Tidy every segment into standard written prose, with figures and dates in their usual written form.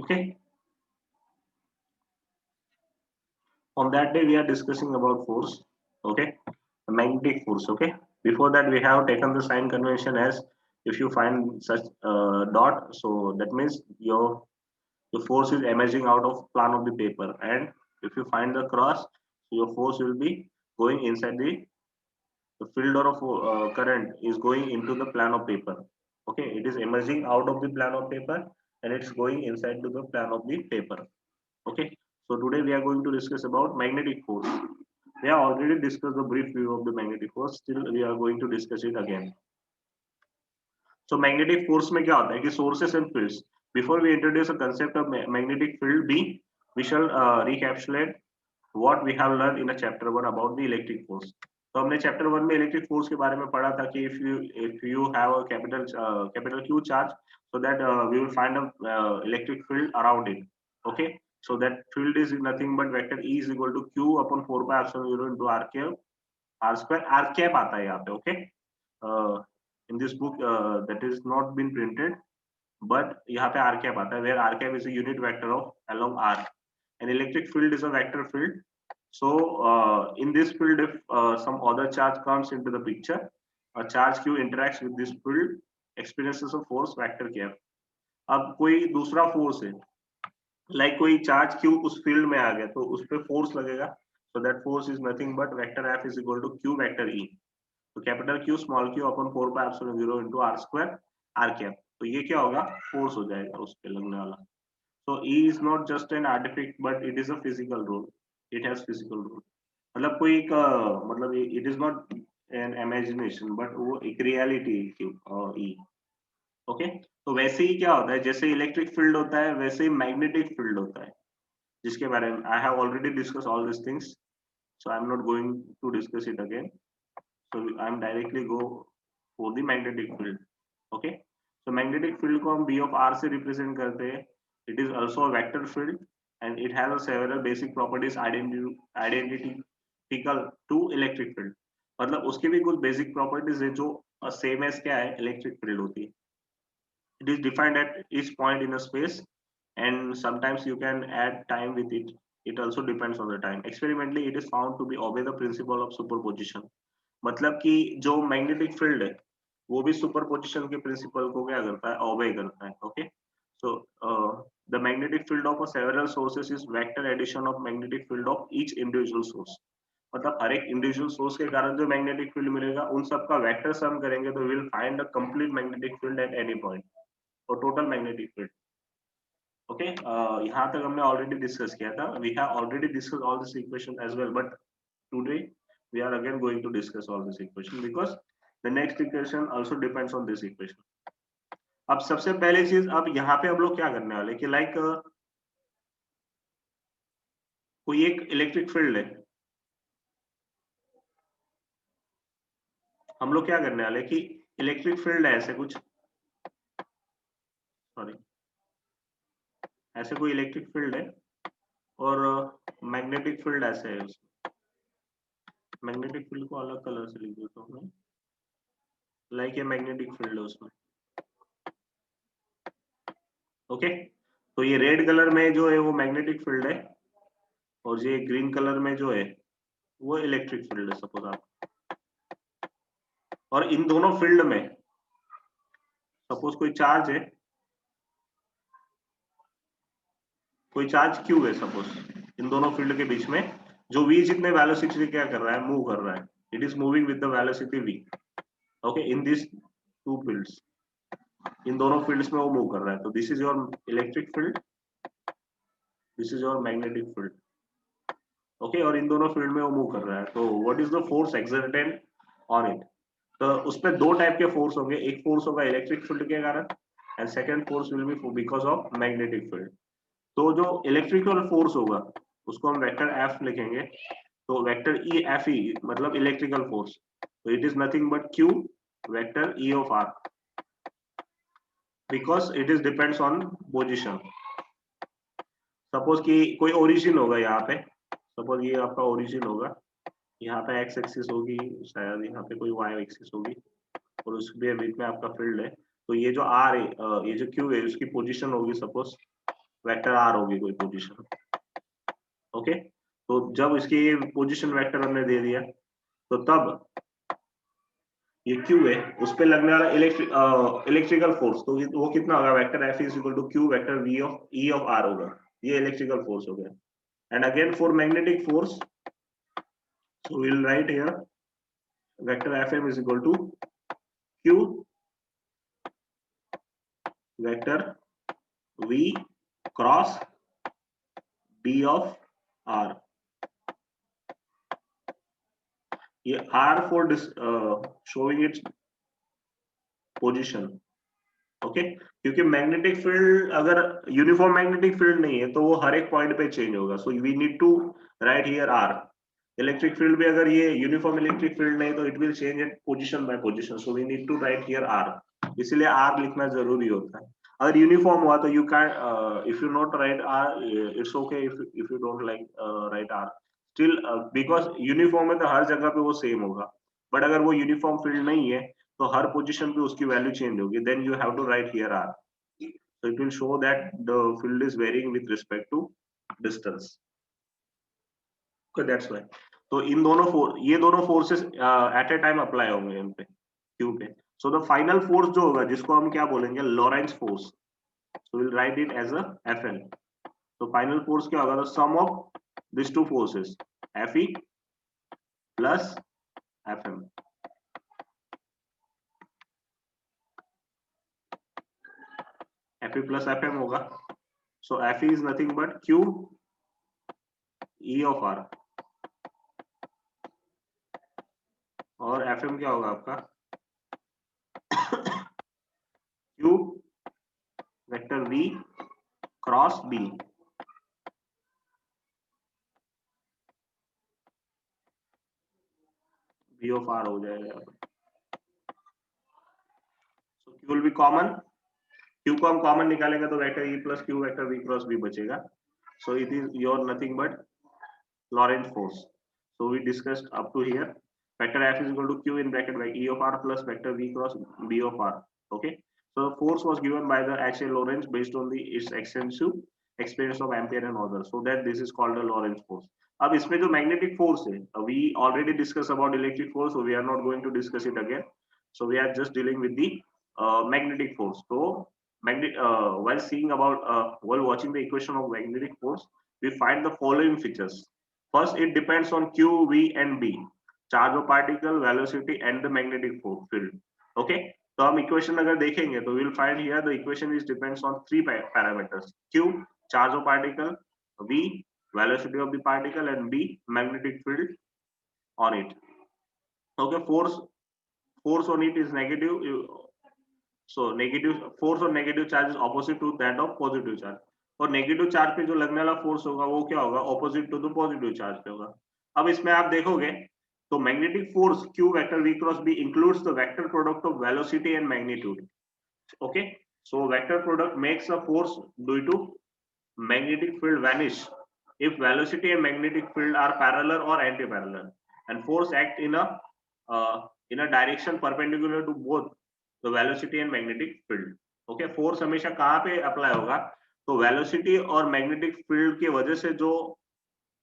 Okay. On that day, we are discussing about force. Okay, the magnetic force. Okay. Before that, we have taken the sign convention as if you find such dot, so that means your force is emerging out of plan of the paper, and if you find the cross, so your force will be going inside the field or of current is going into the plan of paper. Okay, it is emerging out of the plan of paper and it's going inside to the plan of the paper. Okay, so today we are going to discuss about magnetic force. We have already discussed the brief view of the magnetic force, still we are going to discuss it again. So magnetic force में क्या होता है कि sources and fields. Before we introduce a concept of magnetic field B, we shall recapitulate what we have learned in a chapter 1 about the electric force. तो हमने chapter 1 में electric force के बारे में पढ़ा था कि if you have a capital Q charge, so that we will find a electric field around it. Okay, so that field is nothing but vector E is equal to Q upon 4 pi epsilon 0 into r cube r square. R cap आता है यहाँ पे. Okay, in this book that is not been printed, but यहाँ पे r cap आता है, where r cap is a unit vector of along r. An electric field is a vector field. So in this field, if some other charge comes into the picture, a charge q interacts with this field, experiences a force vector k. अब कोई दूसरा force है, like कोई charge q उस field में आ गया तो उस पे फोर्स लगेगा. So that force is nothing but vector f is equal to q vector e. तो capital Q small q upon 4 pi epsilon 0 into r square r cap. तो ये क्या होगा, फोर्स हो जाएगा उस पे लगने वाला. So E is not just an artifact, but it is a physical rule. It has physical rule. मतलब कोई एक मतलब it is not an imagination, but वो एक reality E. Okay? तो वैसे ही क्या होता है, जैसे इलेक्ट्रिक फील्ड होता है वैसे ही मैग्नेटिक फील्ड होता है, जिसके बारे में I have already discussed all these things, so I am not going to discuss it again. So I am directly go for the magnetic field. Okay? So magnetic field को हम B of R से represent करते हैं. It is also a vector field and it has a several basic properties identical to electric field. मतलब उसके भी कुछ basic properties है जो same as क्या है electric field होती है. It is defined at each point in a space and sometimes you can add time with it. It also depends on the time. Experimentally, it is found to be obey the principle of superposition. मतलब कि जो magnetic field है वो भी superposition के principal को क्या करता है, ओबे करता है. Okay, so the magnetic field of several sources is vector addition of magnetic field of each individual source. मतलब हर एक इंडिविजुअल सोर्स के कारण जो मैग्नेटिक फील्ड मिलेगा उन सबका वेक्टर सम करेंगे तो will find a complete magnetic field at any point और टोटल मैग्नेटिक फील्ड. ओके, यहाँ तक हमने ऑलरेडी डिस्कस किया था. We have already discuss all this equation as well, but today we are again going to discuss all this equation because the next equation also depends on this equation. अब सबसे पहले चीज, अब यहाँ पे हम लोग क्या करने वाले कि लाइक कोई एक इलेक्ट्रिक फील्ड है, हम लोग क्या करने वाले कि इलेक्ट्रिक फील्ड है ऐसे कुछ, सॉरी ऐसे कोई इलेक्ट्रिक फील्ड है और मैग्नेटिक फील्ड ऐसे है. उसमें मैग्नेटिक फील्ड को अलग कलर से लिख देता हूँ मैं, लाइक ये मैग्नेटिक फील्ड है उसमें. ओके, तो ये रेड कलर में जो है वो मैग्नेटिक फील्ड है और ये ग्रीन कलर में जो है वो इलेक्ट्रिक फील्ड है सपोज आप. और इन दोनों फील्ड में सपोज कोई चार्ज है, कोई चार्ज Q है सपोज, इन दोनों फील्ड के बीच में जो V जितने वेलोसिटी से क्या कर रहा है, मूव कर रहा है. It is moving with the velocity V. Okay, in this two fields, इन दोनों फील्ड्स में वो मूव कर रहा है. तो this is your electric field, this is your magnetic field. Okay, और इन दोनों फील्ड में वो मूव कर रहा है. तो what is the force exerted on it. तो उसमें दो टाइप के फोर्स होंगे, एक फोर्स होगा इलेक्ट्रिक फील्ड के कारण and second force will be because of magnetic field. तो जो इलेक्ट्रिकल फोर्स होगा उसको हम वेक्टर एफ लिखेंगे. तो वेक्टर ई एफ ई मतलब इलेक्ट्रिकल फोर्स. तो it is nothing but Q vector E of R because it is depends on position. Suppose कि कोई ओरिजिन होगा यहाँ पे, सपोज ये आपका ओरिजिन होगा, यहाँ पे एक्स एक्सिस होगी, शायद यहाँ पे कोई वाई एक्सिस होगी और उसके बीच में आपका फील्ड है. तो ये जो आर है, ये जो क्यू है उसकी पोजीशन होगी सपोज वेक्टर आर होगी कोई पोजीशन। ओके, तो जब इसकी पोजीशन वेक्टर हमने दे दिया तो तब ये Q है, उस पे लगने वाला इलेक्ट्रिकल फोर्स, तो वो कितना होगा, vector F is equal to Q vector V of E of R होगा। ये इलेक्ट्रिकल फोर्स हो गया। And again for magnetic force, so will write here vector Fm is equal to Q vector V cross D of R। ये R for showing its position. Okay, क्योंकि magnetic field अगर uniform magnetic field नहीं है तो वो हर एक point पे change होगा। So we need to write here R. Electric field भी अगर ये यूनिफॉर्म इलेक्ट्रिक फील्ड नहीं तो it will change it position by position, so we need to write here R. इसलिए आर लिखना जरूरी होता है। अगर यूनिफॉर्म हुआ तो you can if you not write R, it's okay if you don't like write R still, because uniform है तो हर जगह पे वो सेम होगा। बट अगर वो यूनिफॉर्म फील्ड नहीं है तो हर पोजीशन पे उसकी वैल्यू चेंज होगी, then you have to write here R. So it will show that the field is varying with respect to distance. Okay, that's why. तो इन दोनों ये दोनों फोर्सेस एट ए टाइम अप्लाई होंगे इन पे, क्यू पे। सो द फाइनल फोर्स जो होगा जिसको हम क्या बोलेंगे, Lorentz force, so will write it as a Fn। तो फाइनल फोर्स क्या होगा, the sum of this two forces Fe plus Fm। Fe plus Fm होगा। So Fe is nothing but Q E of R, और Fm क्या होगा आपका Q vector V cross B। V of R हो जाएगा। So Q will be common, Q को हम common निकालेंगे तो vector E plus Q vector V cross B बचेगा। So it is your nothing but Lorentz force. So we discussed up to here. Vector F is equal to Q in bracket by E of R plus vector V cross B of R. Okay. So the force was given by the H. A. Lorentz based on the its extensive experience of Ampere and others. So that this is called the Lorentz force. अब इसमें जो magnetic force है, we already discussed about electric force, so we are not going to discuss it again. So we are just dealing with the magnetic force. So while seeing about while watching the equation of magnetic force, we find the following features. First, it depends on Q, V, and B, charge of particle, velocity, and the magnetic field. Okay. तो हम equation अगर देखेंगे तो will find here the equation is depends on three parameters, Q charge of particle, V velocity of the particle, and B magnetic field on it. Okay, force on it is negative, so negative force on negative charge is opposite to that of positive charge, और negative charge पे जो लगने वाला force होगा वो क्या होगा, opposite to the positive charge पे होगा। अब इसमें आप देखोगे तो magnetic force Q vector V cross B includes the vector product of velocity and magnitude. Okay, so vector product makes a force due to magnetic field vanish if velocity and magnetic field are parallel or anti-parallel, and force act in a direction perpendicular to both the velocity and magnetic field. Okay, force हमेशा कहाँ पे apply होगा, तो velocity और magnetic field की वजह से जो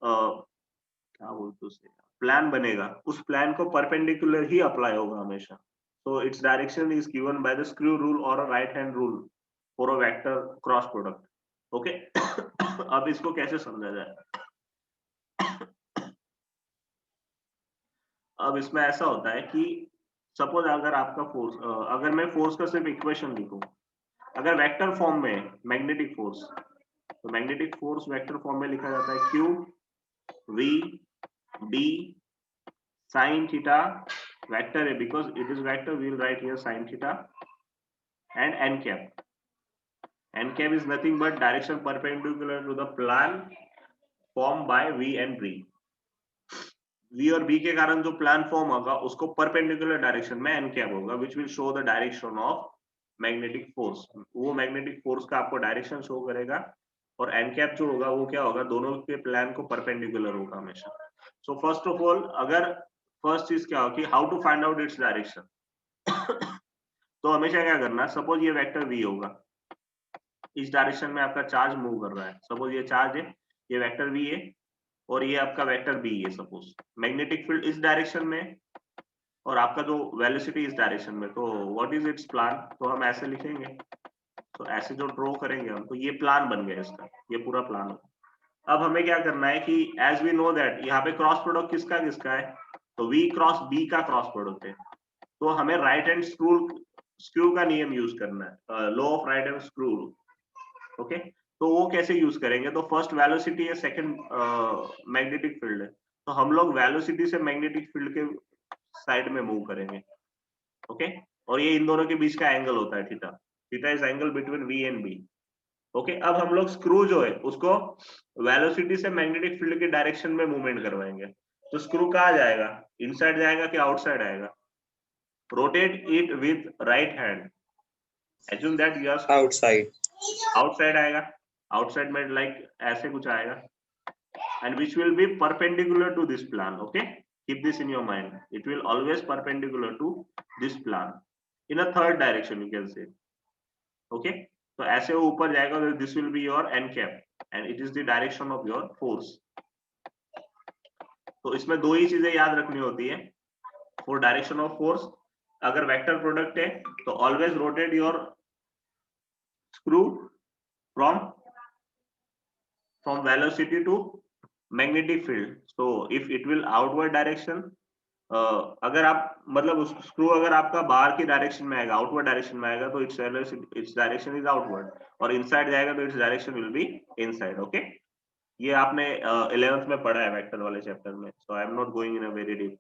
क्या बोलते हैं प्लान बनेगा, उस प्लान को परपेंडिकुलर ही अप्लाई होगा हमेशा। so its direction is given by the screw rule or a right hand rule for a vector cross product. Okay अब इसको कैसे समझा जाए, अब इसमें ऐसा होता है कि सपोज अगर आपका फोर्स, अगर मैं फोर्स का सिर्फ इक्वेशन लिखूं, अगर वेक्टर फॉर्म में मैग्नेटिक फोर्स, तो मैग्नेटिक फोर्स वेक्टर फॉर्म में लिखा जाता है Q V D sin theta vector A, because it is vector we will write here sin theta, and n cap. N cap is nothing but direction perpendicular to the plan formed by V and B. V और B के कारण जो plan form होगा उसको perpendicular direction में n cap होगा, which will show the direction of magnetic force. वो magnetic force का आपको डायरेक्शन शो करेगा, और n कैप जो होगा वो क्या होगा, दोनों के प्लान को परपेंडिकुलर होगा हमेशा। सो फर्स्ट ऑफ ऑल, अगर फर्स्ट चीज क्या होगी, how to find out its direction. तो हमेशा क्या करना, सपोज ये वेक्टर V होगा, इस डायरेक्शन में आपका चार्ज मूव कर रहा है, सपोज ये चार्ज है, ये वेक्टर v है और ये आपका वेक्टर b है, सपोज मैग्नेटिक फील्ड इस डायरेक्शन में और आपका जो वेलोसिटी इस डायरेक्शन में, तो व्हाट इज इट्स प्लान, तो हम ऐसे लिखेंगे, तो ऐसे जो ड्रॉ करेंगे हम, तो ये प्लान बन गया इसका, ये पूरा प्लान। अब हमें क्या करना है कि एज वी नो दैट यहाँ पे क्रॉस प्रोडक्ट किसका किसका है, तो v क्रॉस b का क्रॉस प्रोडक्ट है, तो हमें राइट हैंड स्क्रू का नियम यूज करना है, law of right hand screw, okay. तो वो कैसे यूज करेंगे, तो फर्स्ट वेलोसिटी है, सेकंड मैग्नेटिक फील्ड है, तो हम लोग वेलोसिटी से मैग्नेटिक फील्ड के साइड में मूव करेंगे, ओके। और ये इन दोनों के बीच का एंगल होता है theta, theta is angle between v and b, okay. अब हम लोग स्क्रू जो है उसको वेलोसिटी से मैग्नेटिक फील्ड के डायरेक्शन में मूवमेंट करवाएंगे, तो स्क्रू कहाँ जाएगा, इनसाइड जाएगा कि आउटसाइड आएगा, rotate it with right hand, assume that you are outside, outside आएगा, आउटसाइड में लाइक ऐसे कुछ आएगा, and which will be perpendicular to this plan, okay, keep this in your mind, it will always perpendicular to this plan in a third direction, you can say, okay। तो ऐसे वो ऊपर जाएगा, तो this will be your n cap and it is the direction of your force। तो इसमें दो ही चीजें याद रखनी होती है for direction of force, अगर वेक्टर प्रोडक्ट है तो always rotate your screw from velocity to magnetic field, so if it will outward direction, अगर आप मतलब उस स्क्रू अगर आपका बाहर की डायरेक्शन में आएगा, आउटवर्ड डायरेक्शन में आएगा, तो इट्स डायरेक्शन इज आउटवर्ड, और इनसाइड जाएगा तो its direction will be inside, okay. ये आपने 11th में पढ़ा है वेक्टर वाले चैप्टर में, so I am not going in a very deep.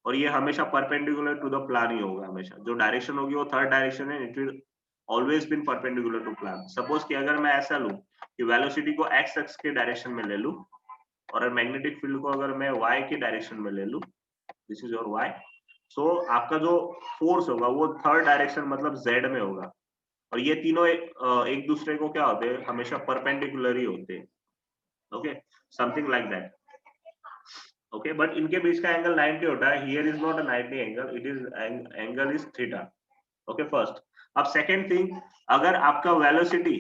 और ये हमेशा परपेंडिकुलर टू द प्लान ही होगा, हमेशा जो डायरेक्शन होगी वो थर्ड डायरेक्शन है, it will always been perpendicular to plane. Suppose कि अगर मैं ऐसा लूं कि वेलोसिटी को एक्स एक्स के डायरेक्शन में ले लूं और मैग्नेटिक फील्ड को अगर मैं वाई के डायरेक्शन में ले लूं, दिस इज योर वाई, सो आपका जो फोर्स होगा वो थर्ड डायरेक्शन मतलब जेड में होगा, और ये तीनों एक दूसरे को क्या होते हैं, हमेशा परपेंडिकुलर ही होते हैं, okay, something like that, okay. But इनके बीच का एंगल 90 होता है, here is not a 90 angle, it is angle is theta, okay, first. अब सेकेंड थिंग, अगर आपका वेलोसिटी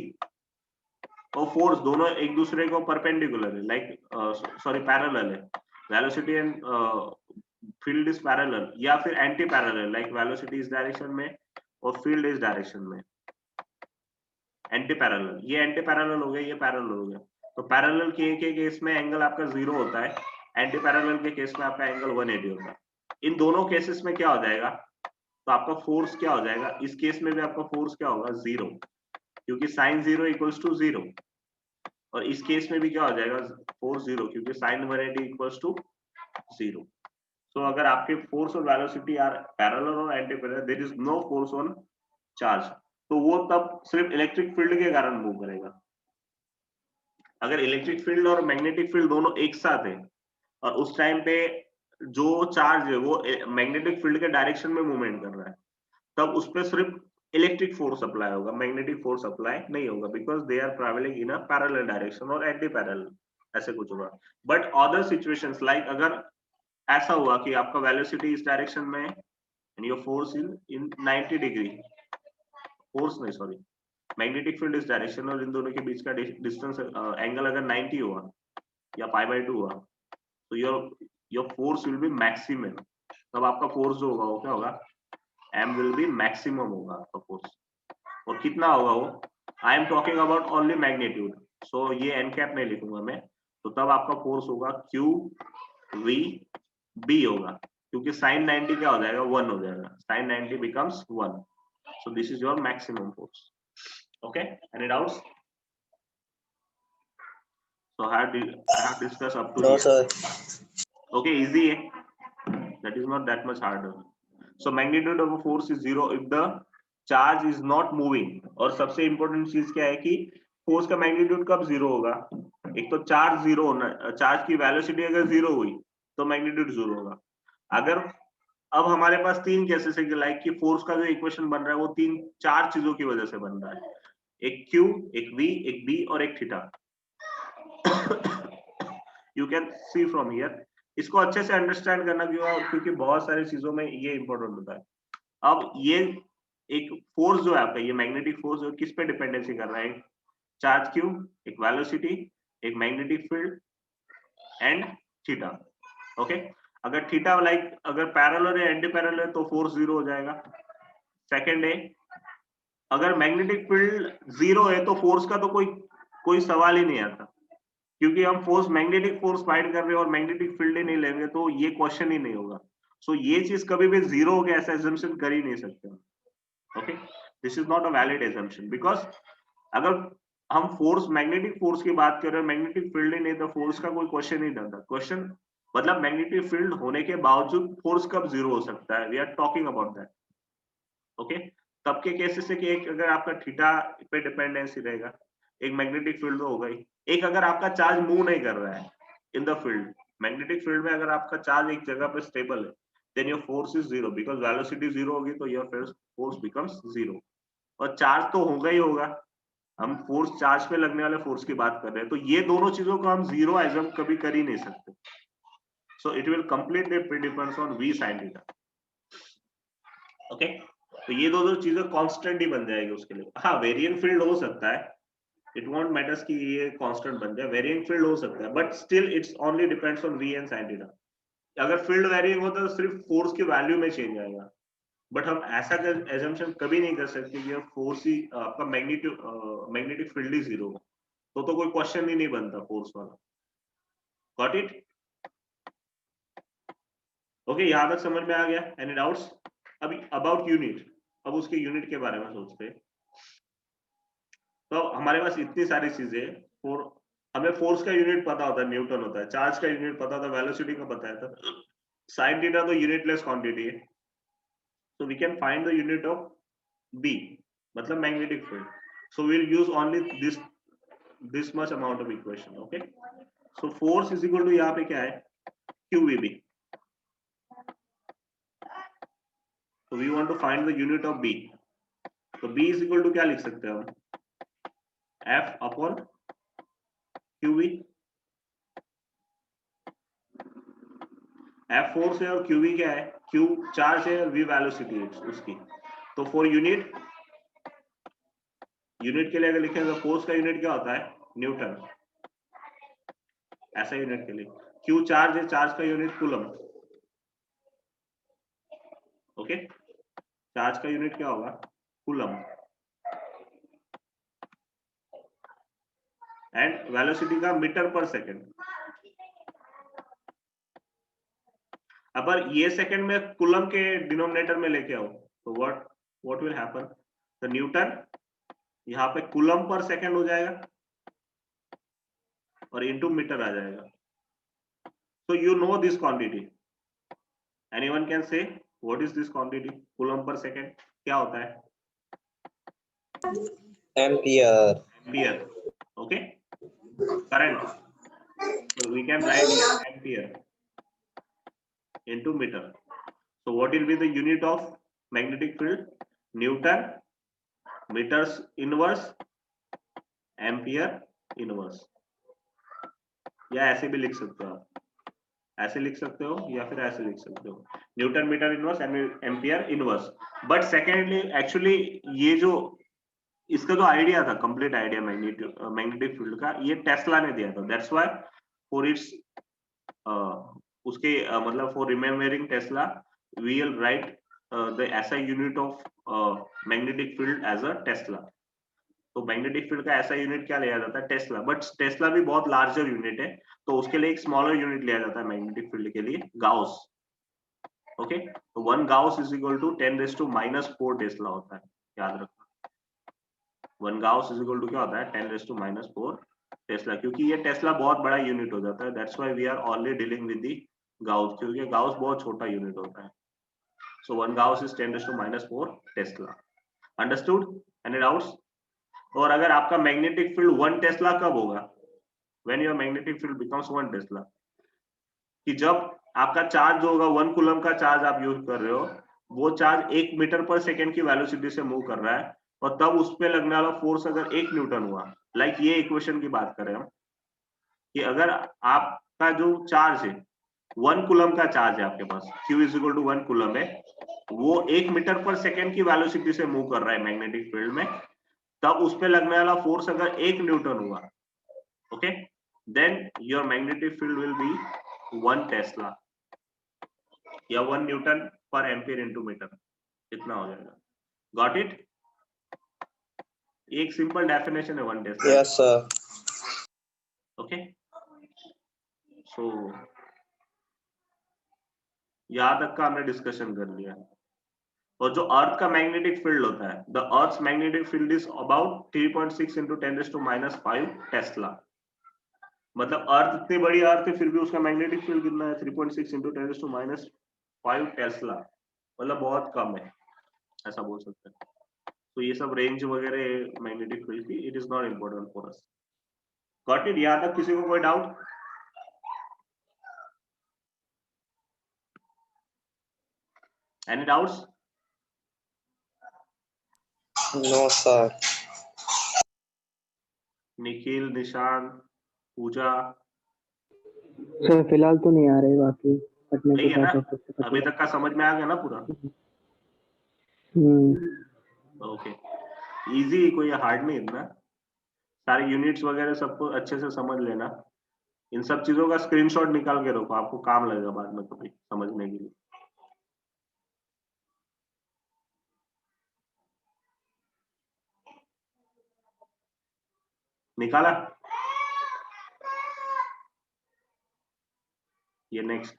और फोर्स दोनों एक दूसरे को परपेंडिकुलर है, लाइक सॉरी पैरेलल है, velocity and field is parallel, या फिर एंटी पैरेलल, लाइक वेलोसिटी इस डायरेक्शन में और फील्ड इस डायरेक्शन में, एंटी पैरेलल, ये एंटी पैरेलल हो गया, ये पैरेलल हो गया, तो पैरेलल के केस में एंगल आपका 0 होता है, एंटी पैरेलल के केस में आपका एंगल 180 होता है। इन दोनों केसेस में क्या हो जाएगा, तो आपका फोर्स क्या हो जाएगा, इस केस में भी आपका फोर्स क्या होगा, 0, क्योंकि साइन 0 इक्वल्स टू 0, और इस केस में भी क्या हो जाएगा, फोर्स 0, क्योंकि साइन 180 इक्वल्स टू 0। सो अगर आपके फोर्स और वेलोसिटी आर पैरेलल और anti parallel, there is no force on charge, तो वो तब सिर्फ इलेक्ट्रिक फील्ड के कारण मूव करेगा। अगर इलेक्ट्रिक फील्ड और मैग्नेटिक फील्ड दोनों एक साथ है और उस टाइम पे जो चार्ज है वो मैग्नेटिक फील्ड के डायरेक्शन में मूवमेंट कर रहा है, तब उस पर सिर्फ इलेक्ट्रिक फोर्स अप्लाई होगा, मैग्नेटिक फोर्स अप्लाई नहीं होगा, because they are travelling in a parallel direction और एंटी पैरेलल, ऐसे कुछ होगा। बट अदर सिचुएशंस लाइक अगर ऐसा हुआ कि आपका वेलोसिटी इस डायरेक्शन में and your force in 90 degree, force नहीं सॉरी, मैग्नेटिक फील्ड इस डायरेक्शन और इन दोनों के बीच का डिस्टेंस एंगल अगर 90 हुआ या π/2 हुआ, तो your force will be maximum, तब आपका फोर्स जो होगा वो क्या होगा, m विल बी मैक्सिमम होगा आपका फोर्स, और कितना होगा वो, I am talking about only magnitude, so ये एन कैप नहीं लिखूंगा मैं, तो तब आपका फोर्स होगा q v b होगा, क्योंकि साइन 90 क्या हो जाएगा, 1 हो जाएगा, sign 90 becomes 1, so this is your maximum force, okay, any doubts? So I have discussed up to no here, sir, okay, easy है, that is not that much harder. So magnitude of a force is 0 if the charge is not moving, और सबसे important चीज क्या है कि force का magnitude कब 0 होगा, एक तो चार्ज 0 होना, चार्ज की वेलोसिटी अगर 0 हुई तो मैग्नीट्यूड 0 होगा। अगर अब हमारे पास तीन केसेस है कि लाइक कि फोर्स का जो इक्वेशन बन रहा है वो तीन चार चीजों की वजह से बन रहा है, एक Q, एक V, एक B और एक theta. You can see from here, इसको अच्छे से अंडरस्टैंड करना क्योंकि बहुत सारी चीजों में ये इंपॉर्टेंट होता है। अब ये एक फोर्स जो है आपका, ये मैग्नेटिक फोर्स जो किस पे डिपेंडेंसी कर रहा है, चार्ज क्यू, एक वेलोसिटी, एक magnetic field and theta. Okay, अगर थीटा लाइक अगर पैरेलल या एंटी पैरेलल है तो फोर्स 0 हो जाएगा। सेकंड है, अगर मैग्नेटिक फील्ड 0 है तो फोर्स का तो कोई सवाल ही नहीं आता, क्योंकि हम फोर्स मैग्नेटिक फोर्स फाइंड कर रहे हैं और मैग्नेटिक फील्ड ही नहीं लेंगे तो ये क्वेश्चन ही नहीं होगा। सो ये चीज कभी भी 0 हो गया ऐसा एजम्पशन कर ही नहीं सकते। Okay, this is not a valid assumption, because अगर हम फोर्स मैग्नेटिक फोर्स की बात कर रहे हैं, मैग्नेटिक फील्ड ही नहीं तो फोर्स का कोई क्वेश्चन ही नहीं था। क्वेश्चन मतलब मैग्नेटिक फील्ड होने के बावजूद फोर्स कब 0 हो सकता है, we are talking about that. Okay, तब के केसेस है कि एक अगर आपका थीटा पे डिपेंडेंसी रहेगा, एक मैग्नेटिक फील्ड तो होगा ही, एक अगर आपका चार्ज मूव नहीं कर रहा है in the field, magnetic field में अगर आपका चार्ज एक जगह पे स्टेबल है, देन योर फोर्स इज 0, बिकॉज वेलोसिटी 0 होगी तो योर फोर्स बिकम्स 0, और चार्ज तो होगा ही होगा। हम फोर्स चार्ज पे लगने वाले फोर्स की बात कर रहे हैं, तो ये दोनों चीजों को हम 0 एजम कभी कर ही नहीं सकते। So it will completely depends on v sin theta. Okay, तो ये दो चीजें कांस्टेंट ही बन जाएगी उसके लिए। हाँ, वेरिएंट फील्ड हो सकता है, इट वोंट मैटर्स कि ये कांस्टेंट बन जाए, वेरिएंट फील्ड हो सकता है, but still it's only depends on v and sin theta. अगर फील्ड वेरिएंट होता है तो सिर्फ फोर्स की वैल्यू में चेंज आएगा, बट हम ऐसा एजम्पशन कभी नहीं कर सकते कि फोर्स ही आपका मैग्नेटिक फील्ड ही 0 हो, तो कोई क्वेश्चन ही नहीं बनता फोर्स वाला। Got it? ओके, यहां तक समझ में आ गया? Any doubts? अभी अबाउट यूनिट, अब उसके यूनिट के बारे में सोचते हैं। तो हमारे पास इतनी सारी चीजें, हमें फोर्स का यूनिट पता होता है, न्यूटन होता है, चार्ज का यूनिट पता होता है, वेलोसिटी का पता है, तो साइन थीटा तो यूनिटलेस क्वांटिटी है, so we can find the unit of b, मतलब magnetic field. So we'll use only this much amount of equation. Okay, so force is equal to यहाँ पे क्या है, qvb. So we want to find the unit of b. तो b is equal to क्या लिख सकते हैं हम, f upon qv. f force है और qv क्या है, q चार्ज है और v वेलोसिटी है उसकी। तो फॉर यूनिट के लिए अगर लिखें तो फोर्स का यूनिट क्या होता है, न्यूटन, ऐसा यूनिट के लिए। q चार्ज है, चार्ज का यूनिट कूलम। ओके, चार्ज का यूनिट क्या होगा, कूलम, एंड वेलोसिटी का मीटर पर सेकंड। अगर ये सेकंड में कूलम के डिनोमिनेटर में लेके आओ तो what will happen, the Newton यहाँ पे कूलम पर सेकंड हो जाएगा और इनटू मीटर आ जाएगा। So you know this quantity. Anyone can say what is this quantity? Coulomb per second क्या होता है? Ampere. Ampere. Okay. Current. So we can write here ampere into meter. So what will be the unit of magnetic field? Newton, meters inverse, ampere inverse. या ऐसे भी लिख सकते हो आप, ऐसे लिख सकते हो या फिर ऐसे लिख सकते हो, newton metre inverse, ampere inverse. But secondly actually ये जो इसका जो आइडिया था, कंप्लीट आइडिया मैग्नेटिक फील्ड का, ये टेस्ला ने दिया था। दैट्स व्हाई फॉर इट्स उसके मतलब for remembering tesla we will write the ऐसा unit of magnetic field as a tesla. तो मैग्नेटिक फील्ड का ऐसा यूनिट क्या लिया जाता है, टेस्ला। बट टेस्ला भी बहुत लार्जर यूनिट है, तो उसके लिए एक स्मॉलर यूनिट लिया जाता है मैग्नेटिक फील्ड के लिए, गाउस। ओके, तो 1 gauss is equal to 10⁻⁻⁴ tesla होता है, याद रखना। 1 गाउस इज इक्वल टू क्या होता है, 10⁻⁻⁴ टेस्ला, क्योंकि ये टेस्ला बहुत बड़ा यूनिट हो जाता है। That's why we are only dealing with the gauss, क्योंकि गाउस बहुत छोटा यूनिट होता है। So 1 gauss is 10⁻⁴ tesla. Understood? Any doubts? और अगर आपका मैग्नेटिक फील्ड 1 टेस्ला कब होगा, when your magnetic field becomes 1 tesla, कि जब आपका चार्ज होगा 1 कूलम का चार्ज आप यूज कर रहे हो, वो चार्ज 1 मीटर पर सेकंड की वेलोसिटी से मूव कर रहा है, और तब उस पे लगने वाला फोर्स अगर 1 न्यूटन हुआ, लाइक ये इक्वेशन की बात करें हम, कि अगर आपका जो चार्ज है 1 कूलम का चार्ज है आपके पास, Q is equal to 1 coulomb है, वो 1 मीटर पर सेकंड की वेलोसिटी से मूव कर रहा है मैग्नेटिक फील्ड में, तब उस पे लगने वाला फोर्स अगर 1 न्यूटन हुआ, okay, then your magnetic field will be 1 tesla या 1 न्यूटन पर एम्पियर इनटू मीटर, इतना हो जाएगा। Got it? एक सिंपल डेफिनेशन है 1 टेस्ला। Yes sir. ओके, सो यहां तक का हमने डिस्कशन कर लिया। और जो अर्थ का मैग्नेटिक फील्ड होता है, the earth's magnetic field is about 3.6 into 10⁻⁵ tesla. मतलब अर्थ इतनी बड़ी अर्थ है, फिर भी उसका मैग्नेटिक फील्ड कितना है? 3.6 इंटू 10⁻⁵ टेस्ला, मतलब बहुत कम है, ऐसा बोल सकते हैं। तो ये सब रेंज वगैरह मैग्नेटिक फील्ड की, it is not important for us. Got it? यहां तक किसी को कोई doubt? Any doubts? No sir. Nikhil, Nishant, Pooja? Sir फिलहाल तो नहीं आ रहे, बाकी पढ़ने सही के है ना? बाद अभी तक का समझ में आ गया ना पूरा? ओके, इजी, कोई हार्ड नहीं इतना। सारे यूनिट्स वगैरह सबको अच्छे से समझ लेना। इन सब चीजों का स्क्रीनशॉट निकाल के रखो, आपको काम लगेगा बाद में कभी समझने के लिए। निकाला? ये नेक्स्ट।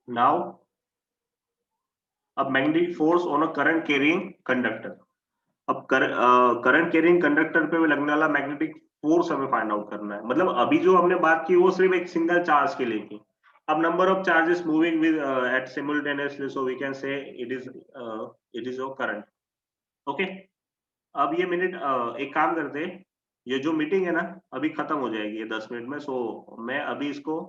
नाउ अब magnetic force on a current carrying conductor. अब करंट कैरिंग कंडक्टर पे लगने वाला मैग्नेटिक फोर्स हमें फाइंड आउट करना है। मतलब अभी जो हमने बात की वो सिर्फ एक सिंगल चार्ज के लिए की। अब number of charges moving with at simultaneously, so we can say it is your current. Okay, अब ये मिनट एक काम करते हैं, ये जो मीटिंग है ना अभी खत्म हो जाएगी 10 मिनट में। सो मैं अभी इसको